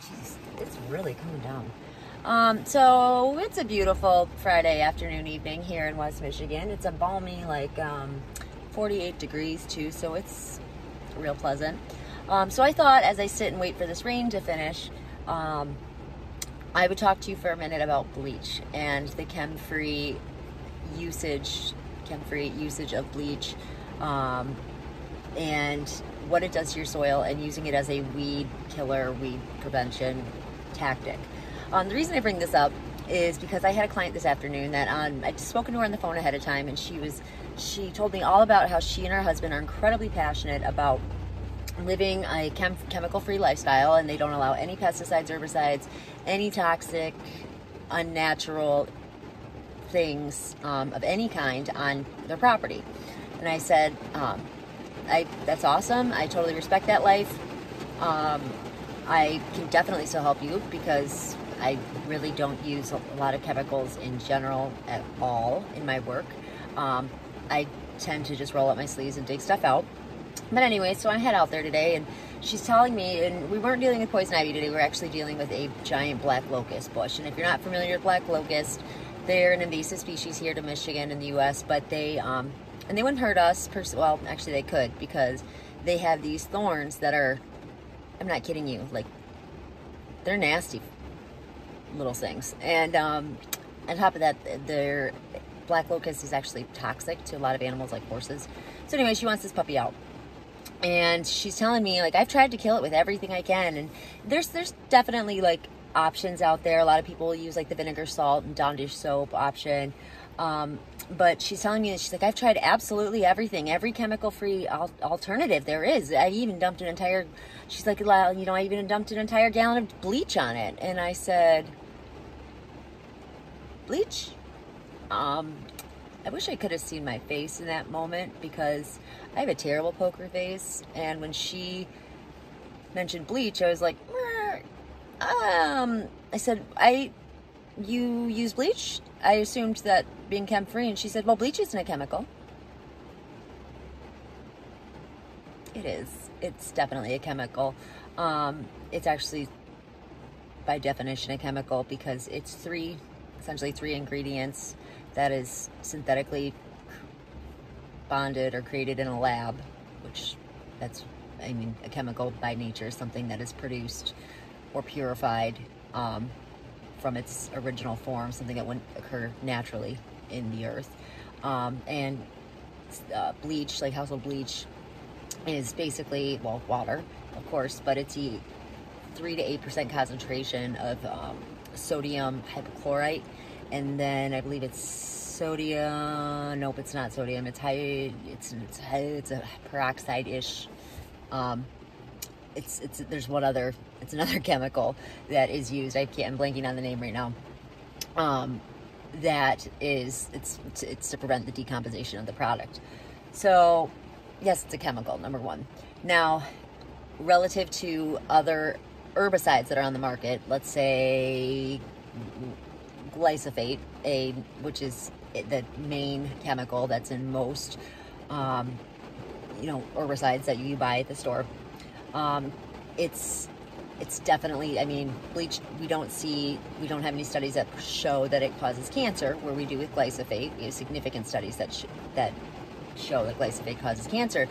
Jeez, it's really coming down. So it's a beautiful Friday afternoon, evening here in West Michigan. It's a balmy, like 48 degrees too, so it's real pleasant. So I thought as I sit and wait for this rain to finish, I would talk to you for a minute about bleach and the chem-free usage of bleach, and what it does to your soil, and using it as a weed killer, weed prevention tactic. The reason I bring this up is because I had a client this afternoon that I'd spoken to her on the phone ahead of time, and she told me all about how she and her husband are incredibly passionate about living a chemical-free lifestyle, and they don't allow any pesticides, herbicides, any toxic, unnatural things of any kind on their property. And I said, that's awesome. I totally respect that life. I can definitely still help you because I really don't use a lot of chemicals in general at all in my work. I tend to just roll up my sleeves and dig stuff out. But anyway, so I head out there today, and she's telling me, and we weren't dealing with poison ivy today, we're actually dealing with a giant black locust bush. And if you're not familiar with black locust, they're an invasive species here to Michigan in the U.S., but they, and they wouldn't hurt us, well, actually they could, because they have these thorns that are, I'm not kidding you, like, they're nasty little things. And on top of that, their black locust is actually toxic to a lot of animals like horses. So anyway, she wants this puppy out. And she's telling me, like, I've tried to kill it with everything I can. And there's definitely, like, options out there. A lot of people use, like, the vinegar, salt, and Dawn dish soap option. But she's telling me that she's like, I've tried absolutely everything, every chemical-free alternative there is. I even dumped an entire, she's like, you know, I even dumped an entire gallon of bleach on it. And I said, bleach? I wish I could have seen my face in that moment, because I have a terrible poker face. And when she mentioned bleach, I was like, I said, you use bleach? I assumed that being chem-free. And she said, well, bleach isn't a chemical. It is. It's definitely a chemical. It's actually, by definition, a chemical, because it's essentially three ingredients that is synthetically bonded or created in a lab, which that's, I mean, a chemical by nature is something that is produced or purified from its original form, something that wouldn't occur naturally in the earth. And bleach, like household bleach, is basically, well, water, of course, but it's a 3 to 8% concentration of sodium hypochlorite. And then I believe it's sodium. Nope, it's not sodium. It's high. It's a peroxide-ish. There's one other. It's another chemical that is used. I'm blanking on the name right now. That is, it's to prevent the decomposition of the product. So yes, it's a chemical, number one. Now, relative to other herbicides that are on the market, let's say glyphosate, which is the main chemical that's in most, herbicides that you buy at the store. It's definitely, I mean, bleach, we don't have any studies that show that it causes cancer, where we do with glyphosate. We have significant studies that show that glyphosate causes cancer.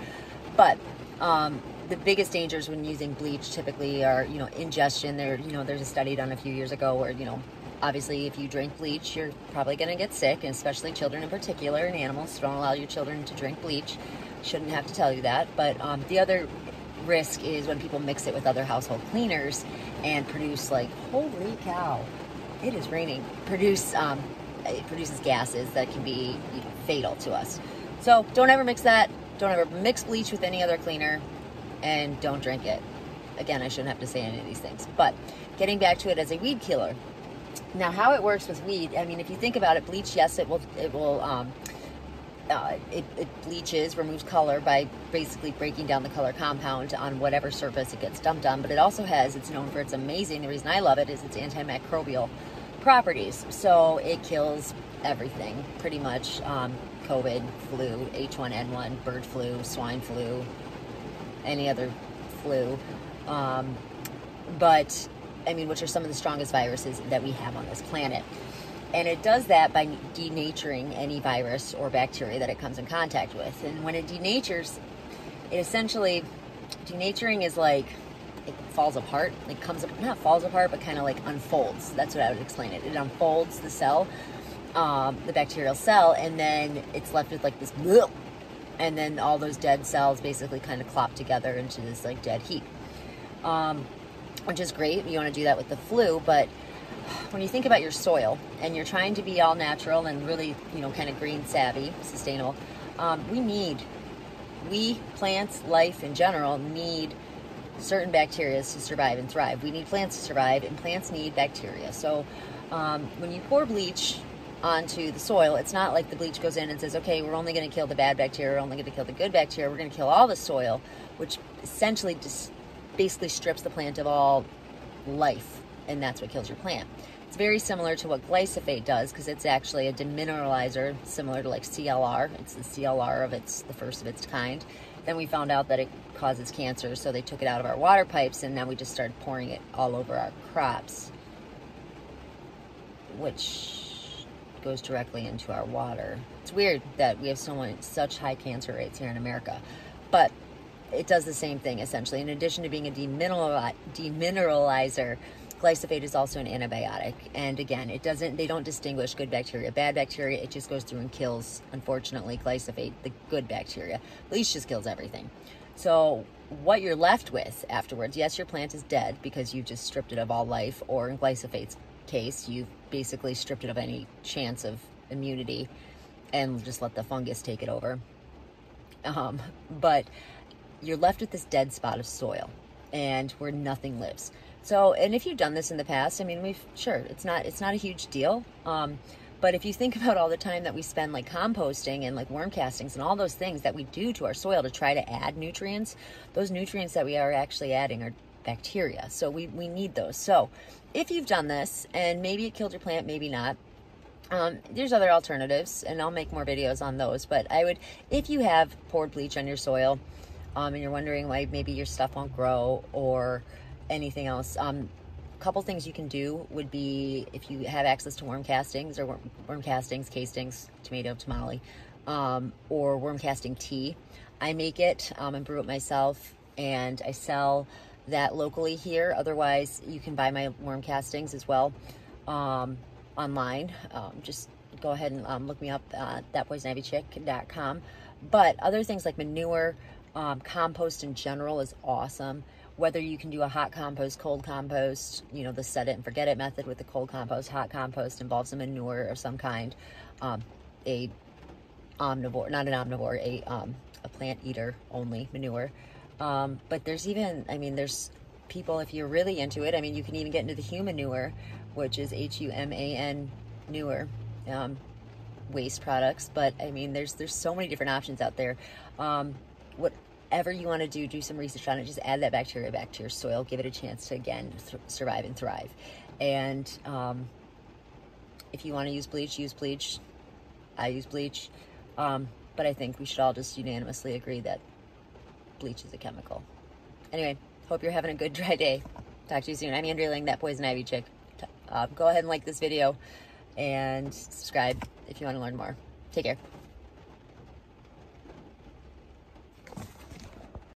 But the biggest dangers when using bleach typically are, ingestion. There's a study done a few years ago where, obviously, if you drink bleach, you're probably going to get sick, and especially children in particular, and animals. Don't allow your children to drink bleach. Shouldn't have to tell you that. But the other risk is when people mix it with other household cleaners and produce, like, holy cow, it is raining. It produces gases that can be fatal to us. So don't ever mix that. Don't ever mix bleach with any other cleaner, and don't drink it. Again, I shouldn't have to say any of these things. But getting back to it as a weed killer. Now, how it works with weed, I mean, if you think about it, bleach, yes, it bleaches, removes color by basically breaking down the color compound on whatever surface it gets dumped on. But it also it's known for its amazing, the reason I love it is its antimicrobial properties. So it kills everything, pretty much. COVID, flu, H1N1, bird flu, swine flu, any other flu. But which are some of the strongest viruses that we have on this planet. And it does that by denaturing any virus or bacteria that it comes in contact with. And when it denatures, it essentially, denaturing is like, it falls apart. It comes, not falls apart, but kind of like unfolds. That's what I would explain it. It unfolds the cell, the bacterial cell, and then it's left with like this, and then all those dead cells basically kind of clop together into this like dead heap, which is great. You want to do that with the flu, but when you think about your soil and you're trying to be all natural and really, kind of green savvy, sustainable, we plants, life in general, need certain bacteria to survive and thrive. We need plants to survive, and plants need bacteria. So when you pour bleach onto the soil, it's not like the bleach goes in and says, okay, we're only going to kill the bad bacteria, we're only going to kill the good bacteria, we're going to kill all the soil, which essentially just basically strips the plant of all life, and that's what kills your plant. It's very similar to what glyphosate does, because it's actually a demineralizer, similar to like CLR. It's the CLR the first of its kind. Then we found out that it causes cancer, so they took it out of our water pipes, and now we just started pouring it all over our crops, which goes directly into our water. It's weird that we have such high cancer rates here in America, but it does the same thing essentially. In addition to being a demineralizer, glyphosate is also an antibiotic, and again, they don't distinguish good bacteria, bad bacteria. It just goes through and kills, unfortunately, glyphosate, the good bacteria. Bleach just kills everything. So what you're left with afterwards, yes, your plant is dead because you just stripped it of all life, or in glyphosate's case, you've basically stripped it of any chance of immunity and just let the fungus take it over. But you're left with this dead spot of soil, and where nothing lives. So, and if you've done this in the past, it's not a huge deal. But if you think about all the time that we spend like composting and like worm castings and all those things that we do to our soil to try to add nutrients, those nutrients that we are actually adding are bacteria. So we need those. So if you've done this and maybe it killed your plant, maybe not, there's other alternatives, and I'll make more videos on those. But if you have poured bleach on your soil, and you're wondering why maybe your stuff won't grow or anything else, couple things you can do would be, if you have access to worm castings or worm castings, castings, tomato, tamale, or worm casting tea. I make it and brew it myself, and I sell that locally here. Otherwise, you can buy my worm castings as well online. Just go ahead and look me up at thatpoisonivychick.com. But other things like manure, compost in general is awesome. Whether you can do a hot compost, cold compost, the set it and forget it method with the cold compost. Hot compost involves a manure of some kind, a omnivore, not an omnivore, a plant eater only manure. But there's even, there's people, if you're really into it, you can even get into the humanure, which is HUMAN manure, waste products. But there's so many different options out there. Whatever you want to do some research on it. Just add that bacteria back to your soil. Give it a chance to, again, survive and thrive. And if you want to use bleach, use bleach. I use bleach. But I think we should all just unanimously agree that bleach is a chemical. Anyway, hope you're having a good dry day. Talk to you soon. I'm Andrea Lange, that Poison Ivy Chick. Go ahead and like this video and subscribe if you want to learn more. Take care.